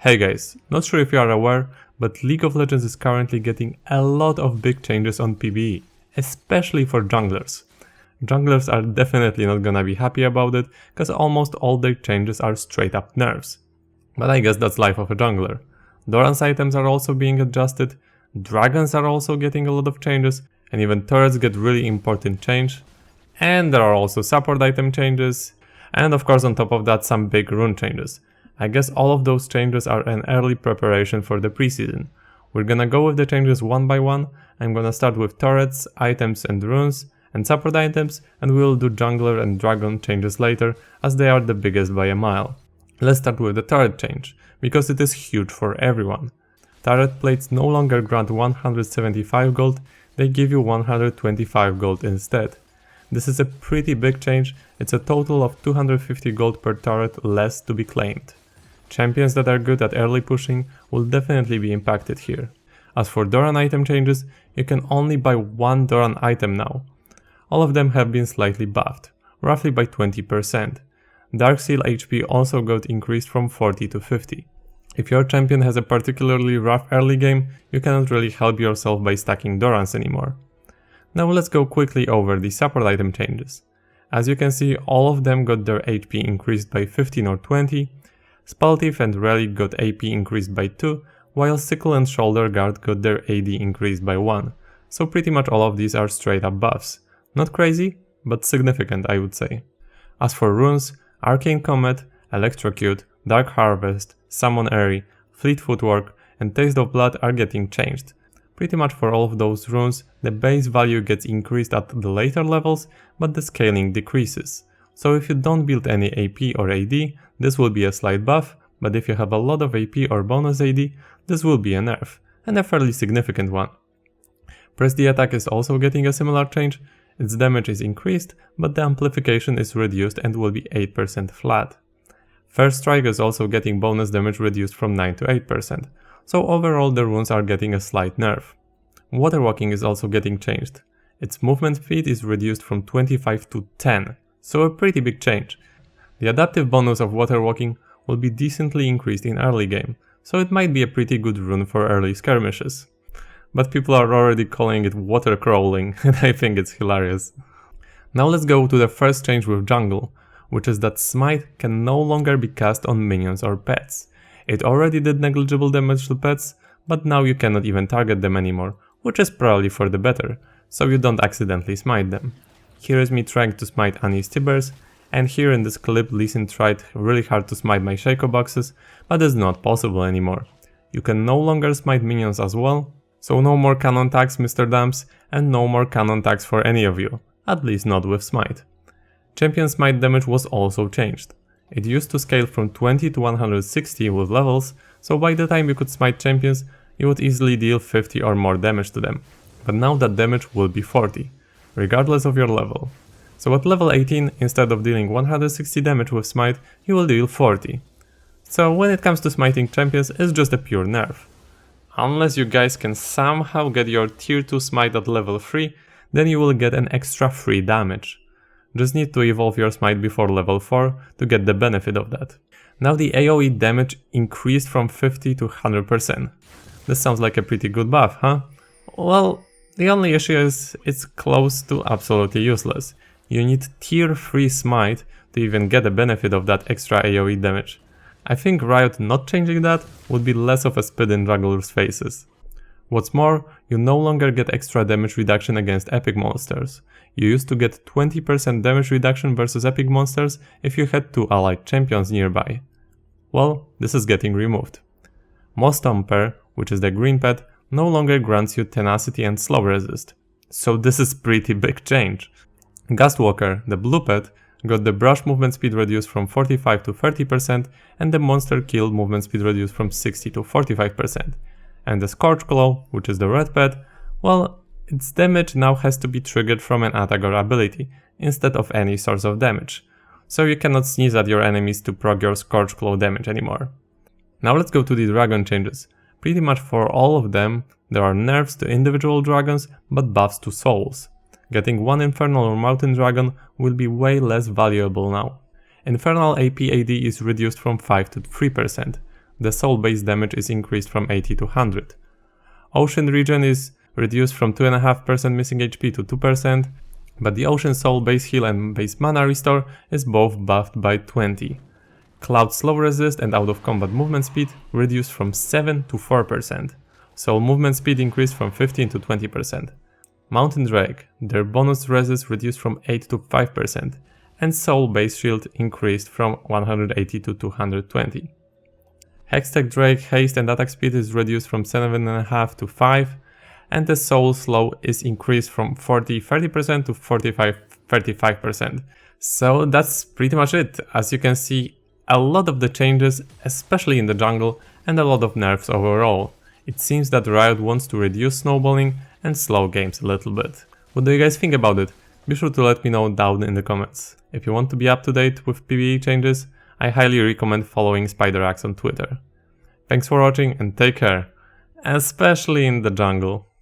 Hey guys, not sure if you are aware, but League of Legends is currently getting a lot of big changes on PvE, especially for junglers. Junglers are definitely not gonna be happy about it, cause almost all their changes are straight up nerfs. But I guess that's life of a jungler. Doran's items are also being adjusted, dragons are also getting a lot of changes, and even turrets get really important change. And there are also support item changes, and of course on top of that some big rune changes. I guess all of those changes are an early preparation for the preseason. We're gonna go with the changes one by one. I'm gonna start with turrets, items and runes, and support items, and we'll do jungler and dragon changes later, as they are the biggest by a mile. Let's start with the turret change, because it is huge for everyone. Turret plates no longer grant 175 gold, they give you 125 gold instead. This is a pretty big change, it's a total of 250 gold per turret less to be claimed. Champions that are good at early pushing will definitely be impacted here. As for Doran item changes, you can only buy one Doran item now. All of them have been slightly buffed, roughly by 20%. Dark Seal HP also got increased from 40 to 50. If your champion has a particularly rough early game, you cannot really help yourself by stacking Dorans anymore. Now let's go quickly over the support item changes. As you can see, all of them got their HP increased by 15 or 20, Spellthief and Relic got AP increased by 2, while Sickle and Shoulder Guard got their AD increased by 1, so pretty much all of these are straight up buffs. Not crazy, but significant I would say. As for runes, Arcane Comet, Electrocute, Dark Harvest, Summon Airy, Fleet Footwork and Taste of Blood are getting changed. Pretty much for all of those runes, the base value gets increased at the later levels, but the scaling decreases. So if you don't build any AP or AD, this will be a slight buff, but if you have a lot of AP or bonus AD, this will be a nerf, and a fairly significant one. Press the attack is also getting a similar change, its damage is increased, but the amplification is reduced and will be 8% flat. First Strike is also getting bonus damage reduced from 9 to 8%, so overall the runes are getting a slight nerf. Waterwalking is also getting changed. Its movement speed is reduced from 25 to 10, so a pretty big change. The adaptive bonus of Waterwalking will be decently increased in early game, so it might be a pretty good rune for early skirmishes. But people are already calling it Watercrawling, and I think it's hilarious. Now let's go to the first change with jungle, which is that Smite can no longer be cast on minions or pets. It already did negligible damage to pets, but now you cannot even target them anymore, which is probably for the better, so you don't accidentally smite them. Here is me trying to smite Annie's Tibers, and here in this clip Lee Sin tried really hard to smite my Shaco boxes, but it's not possible anymore. You can no longer smite minions as well, so no more cannon tags Mr. Damps, and no more cannon tags for any of you, at least not with smite. Champion smite damage was also changed. It used to scale from 20 to 160 with levels, so by the time you could smite champions, you would easily deal 50 or more damage to them. But now that damage will be 40, regardless of your level. So at level 18, instead of dealing 160 damage with smite, you will deal 40. So when it comes to smiting champions, it's just a pure nerf. Unless you guys can somehow get your tier 2 smite at level 3, then you will get an extra free damage. Just need to evolve your smite before level 4 to get the benefit of that. Now the AoE damage increased from 50 to 100%. This sounds like a pretty good buff, huh? Well, the only issue is it's close to absolutely useless. You need tier 3 smite to even get the benefit of that extra AoE damage. I think Riot not changing that would be less of a spit in jugglers' faces. What's more, you no longer get extra damage reduction against epic monsters. You used to get 20% damage reduction versus epic monsters if you had 2 allied champions nearby. Well, this is getting removed. Moss Stomper, which is the green pet, no longer grants you tenacity and slow resist. So this is pretty big change. Gastwalker, the blue pet, got the brush movement speed reduced from 45 to 30% and the monster kill movement speed reduced from 60 to 45%. And the Scorchclaw, which is the red pet, well, its damage now has to be triggered from an attack or ability, instead of any source of damage. So you cannot sneeze at your enemies to proc your Scorchclaw damage anymore. Now let's go to the dragon changes. Pretty much for all of them, there are nerfs to individual dragons, but buffs to souls. Getting one Infernal or Mountain Dragon will be way less valuable now. Infernal AP AD is reduced from 5 to 3%. the soul base damage is increased from 80 to 100. Ocean region is reduced from 2.5% missing HP to 2%, but the Ocean Soul base heal and base mana restore is both buffed by 20. Cloud slow resist and out of combat movement speed reduced from 7 to 4%. Soul movement speed increased from 15 to 20%. Mountain Drake, their bonus resist reduced from 8 to 5%, and Soul base shield increased from 180 to 220. Hextech Drake haste and attack speed is reduced from 7.5 to 5, and the Soul slow is increased from 40-30% to 45-35%. So that's pretty much it. As you can see, a lot of the changes, especially in the jungle, and a lot of nerfs overall. It seems that Riot wants to reduce snowballing and slow games a little bit. What do you guys think about it? Be sure to let me know down in the comments. If you want to be up to date with PvE changes, I highly recommend following SpiderAxe on Twitter. Thanks for watching and take care, especially in the jungle.